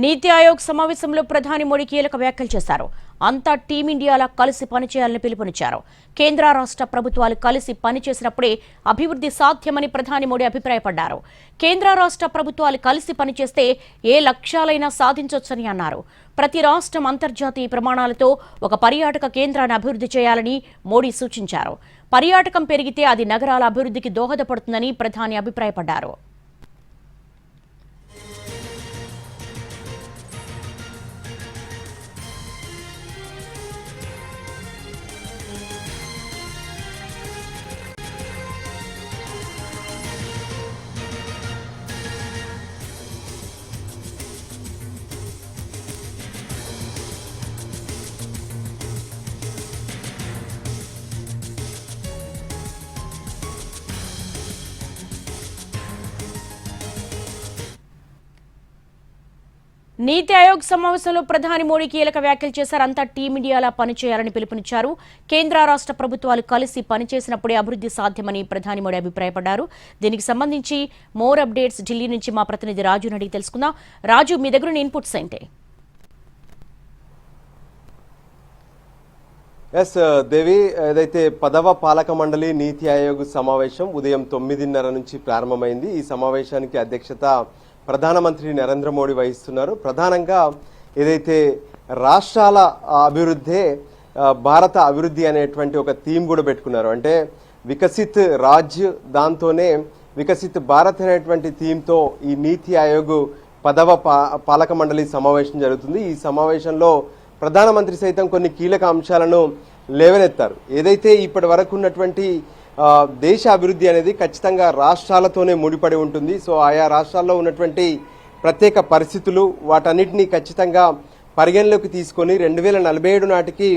నీతి ఆయోగ్ సమావేశంలో ప్రధాని మోడీ కీలక వ్యాఖ్యలు చేశారు. అంతా టీమిండియాలా కలిసి పనిచేయాలని పిలుపునిచ్చారు. కేంద్ర రాష్ట్ర ప్రభుత్వాలు కలిసి పనిచేసినప్పుడే అభివృద్ధి సాధ్యమని ప్రధాని మోడీ అభిప్రాయపడ్డారు. కేంద్ర రాష్ట్ర ప్రభుత్వాలు కలిసి పనిచేస్తే ఏ లక్ష్యాలైనా సాధించొచ్చని అన్నారు. ప్రతి రాష్ట్రం అంతర్జాతీయ ప్రమాణాలతో ఒక పర్యాటక కేంద్రాన్ని అభివృద్ధి చేయాలని మోడీ సూచించారు. పర్యాటకం పెరిగితే అది నగరాల అభివృద్ధికి దోహదపడుతుందని ప్రధాని అభిప్రాయపడ్డారు. నీతి ఆయోగ్ సమావేశంలో ప్రధాని మోడీ కీలక వ్యాఖ్యలు చేశారు. అంతా టీమిండియాలా పనిచేయాలని పిలుపునిచ్చారు. కేంద్ర రాష్ట్ర ప్రభుత్వాలు కలిసి పనిచేసినప్పుడే అభివృద్ధి సాధ్యమని ప్రధాని మోడీ అభిప్రాయపడ్డారు. దీనికి సంబంధించి మోర్ అప్డేట్స్ ఢిల్లీ నుంచి మా ప్రతినిధి రాజు అడిగి తెలుసుకుందాం. రాజు, మీ దగ్గర ఇన్పుట్స్ ఏంటి? దేవి, ఏదైతే 10వ పాలక మండలి నీతి ఆయోగ్ సమావేశం ఉదయం 9:30 నుంచి ప్రారంభమైంది. ఈ సమావేశానికి అధ్యక్షత ప్రధానమంత్రి నరేంద్ర మోడీ వహిస్తున్నారు. ప్రధానంగా ఏదైతే రాష్ట్రాల అభివృద్ధే భారత అభివృద్ధి అనేటువంటి ఒక థీమ్ కూడా పెట్టుకున్నారు. అంటే వికసిత్ రాజ్, దాంతోనే వికసిత్ భారత్ అనేటువంటి థీమ్తో ఈ నీతి ఆయోగ్ 10వ పాలక మండలి సమావేశం జరుగుతుంది. ఈ సమావేశంలో ప్రధానమంత్రి సైతం కొన్ని కీలక అంశాలను లేవనెత్తారు. ఏదైతే ఇప్పటి వరకు ఉన్నటువంటి దేశ అభివృద్ధి అనేది ఖచ్చితంగా రాష్ట్రాలతోనే ముడిపడి ఉంటుంది. సో ఆయా రాష్ట్రాల్లో ఉన్నటువంటి ప్రత్యేక పరిస్థితులు వాటన్నిటినీ ఖచ్చితంగా పరిగణలోకి తీసుకొని 2047 నాటికి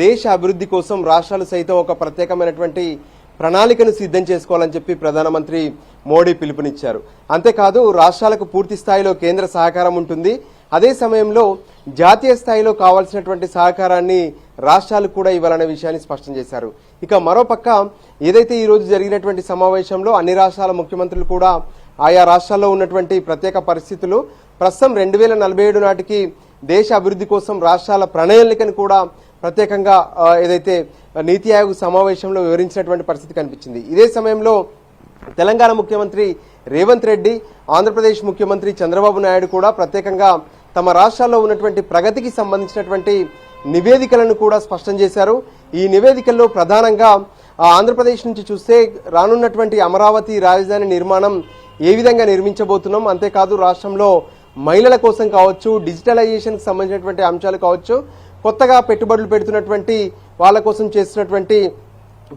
దేశ అభివృద్ధి కోసం రాష్ట్రాలు సైతం ఒక ప్రత్యేకమైనటువంటి ప్రణాళికను సిద్ధం చేసుకోవాలని చెప్పి ప్రధానమంత్రి మోడీ పిలుపునిచ్చారు. అంతేకాదు రాష్ట్రాలకు పూర్తి స్థాయిలో కేంద్ర సహకారం ఉంటుంది. అదే సమయంలో జాతీయ స్థాయిలో కావాల్సినటువంటి సహకారాన్ని రాష్ట్రాలు కూడా ఇవ్వాలనే విషయాన్ని స్పష్టం చేశారు. ఇక మరోపక్క ఏదైతే ఈరోజు జరిగినటువంటి సమావేశంలో అన్ని రాష్ట్రాల ముఖ్యమంత్రులు కూడా ఆయా రాష్ట్రాల్లో ఉన్నటువంటి ప్రత్యేక పరిస్థితులు ప్రస్తుతం 2047 నాటికి దేశ అభివృద్ధి కోసం రాష్ట్రాల ప్రణాళికను కూడా ప్రత్యేకంగా ఏదైతే నీతి ఆయోగ్ సమావేశంలో వివరించినటువంటి పరిస్థితి కనిపించింది. ఇదే సమయంలో తెలంగాణ ముఖ్యమంత్రి రేవంత్ రెడ్డి, ఆంధ్రప్రదేశ్ ముఖ్యమంత్రి చంద్రబాబు నాయుడు కూడా ప్రత్యేకంగా తమ రాష్ట్రాల్లో ఉన్నటువంటి ప్రగతికి సంబంధించినటువంటి నివేదికలను కూడా స్పష్టం చేశారు. ఈ నివేదికల్లో ప్రధానంగా ఆంధ్రప్రదేశ్ నుంచి చూస్తే రానున్నటువంటి అమరావతి రాజధాని నిర్మాణం ఏ విధంగా నిర్మించబోతున్నాం, అంతేకాదు రాష్ట్రంలో మహిళల కోసం కావచ్చు, డిజిటలైజేషన్కి సంబంధించినటువంటి అంశాలు కావచ్చు, కొత్తగా పెట్టుబడులు పెడుతున్నటువంటి వాళ్ళ కోసం చేస్తున్నటువంటి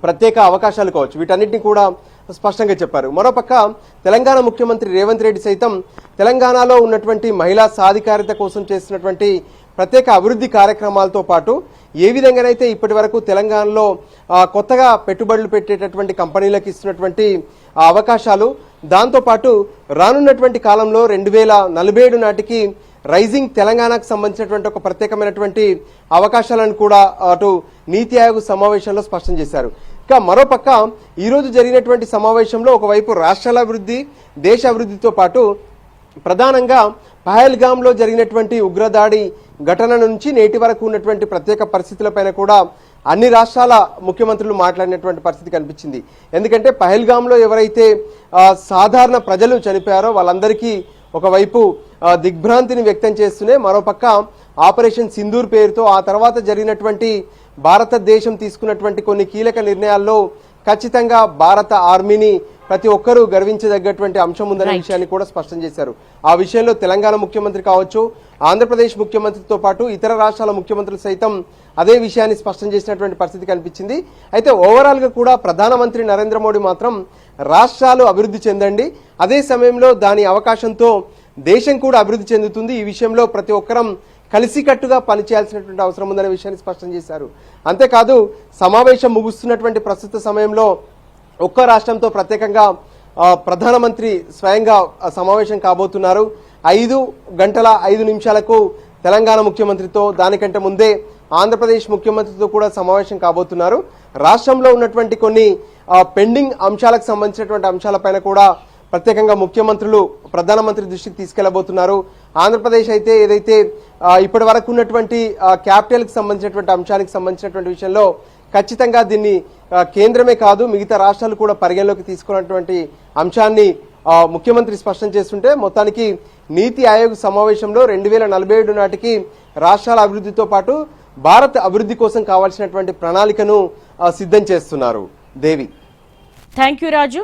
ప్రత్యేక అవకాశాలు కావచ్చు, వీటన్నిటిని కూడా స్పష్టంగా చెప్పారు. మరోపక్క తెలంగాణ ముఖ్యమంత్రి రేవంత్ రెడ్డి సైతం తెలంగాణలో ఉన్నటువంటి మహిళా సాధికారిత కోసం చేస్తున్నటువంటి ప్రత్యేక అభివృద్ధి కార్యక్రమాలతో పాటు ఏ విధంగానైతే ఇప్పటి వరకు తెలంగాణలో కొత్తగా పెట్టుబడులు పెట్టేటటువంటి కంపెనీలకు ఇస్తున్నటువంటి అవకాశాలు, దాంతోపాటు రానున్నటువంటి కాలంలో 2047 నాటికి రైజింగ్ తెలంగాణకు సంబంధించినటువంటి ఒక ప్రత్యేకమైనటువంటి అవకాశాలను కూడా అటు నీతి ఆయోగ్ సమావేశంలో స్పష్టం చేశారు. ఇక మరోపక్క ఈరోజు జరిగినటువంటి సమావేశంలో ఒకవైపు రాష్ట్రాల అభివృద్ధి, దేశ అభివృద్ధితో పాటు ప్రధానంగా పహల్గామ్లో జరిగినటువంటి ఉగ్రదాడి ఘటన నుంచి నేటి వరకు ఉన్నటువంటి ప్రత్యేక పరిస్థితులపైన కూడా అన్ని రాష్ట్రాల ముఖ్యమంత్రులు మాట్లాడినటువంటి పరిస్థితి కనిపించింది. ఎందుకంటే పహల్గామ్లో ఎవరైతే సాధారణ ప్రజలు చనిపోయారో వాళ్ళందరికీ ఒకవైపు దిగ్భ్రాంతిని వ్యక్తం చేస్తూనే మరోపక్క ఆపరేషన్ సింధూర్ పేరుతో ఆ తర్వాత జరిగినటువంటి భారతదేశం తీసుకున్నటువంటి కొన్ని కీలక నిర్ణయాల్లో ఖచ్చితంగా భారత ఆర్మీని ప్రతి ఒక్కరూ గర్వించదగ్గటువంటి అంశం ఉందనే విషయాన్ని కూడా స్పష్టం చేశారు. ఆ విషయంలో తెలంగాణ ముఖ్యమంత్రి కావచ్చు, ఆంధ్రప్రదేశ్ ముఖ్యమంత్రితో పాటు ఇతర రాష్ట్రాల ముఖ్యమంత్రులు సైతం అదే విషయాన్ని స్పష్టం చేసినటువంటి పరిస్థితి కనిపించింది. అయితే ఓవరాల్ గా కూడా ప్రధానమంత్రి నరేంద్ర మోడీ మాత్రం రాష్ట్రాలు అభివృద్ధి చెందండి, అదే సమయంలో దాని అవకాశంతో దేశం కూడా అభివృద్ధి చెందుతుంది, ఈ విషయంలో ప్రతి ఒక్కరం కలిసికట్టుగా పనిచేయాల్సినటువంటి అవసరం ఉందనే విషయాన్ని స్పష్టం చేశారు. అంతేకాదు సమావేశం ముగుస్తున్నటువంటి ప్రస్తుత సమయంలో ఒక్క రాష్ట్రంతో ప్రత్యేకంగా ప్రధానమంత్రి స్వయంగా సమావేశం కాబోతున్నారు. 5:05 తెలంగాణ ముఖ్యమంత్రితో, దానికంటే ముందే ఆంధ్రప్రదేశ్ ముఖ్యమంత్రితో కూడా సమావేశం కాబోతున్నారు. రాష్ట్రంలో ఉన్నటువంటి కొన్ని పెండింగ్ అంశాలకు సంబంధించినటువంటి అంశాలపైన కూడా ప్రత్యేకంగా ముఖ్యమంత్రులు ప్రధానమంత్రి దృష్టికి తీసుకెళ్లబోతున్నారు. ఆంధ్రప్రదేశ్ అయితే ఏదైతే ఇప్పటి వరకు ఉన్నటువంటి క్యాపిటల్కి సంబంధించినటువంటి అంశానికి సంబంధించినటువంటి విషయంలో ఖచ్చితంగా దీన్ని కేంద్రమే కాదు మిగతా రాష్ట్రాలు కూడా పరిగణలోకి తీసుకున్నటువంటి అంశాన్ని ముఖ్యమంత్రి స్పష్టం చేస్తుంటే మొత్తానికి నీతి ఆయోగ్ సమావేశంలో 2047 నాటికి రాష్ట్రాల అభివృద్ధితో పాటు భారత్ అభివృద్ధి కోసం కావాల్సినటువంటి ప్రణాళికను సిద్ధం చేస్తున్నారు. దేవి, థ్యాంక్ యూ రాజు.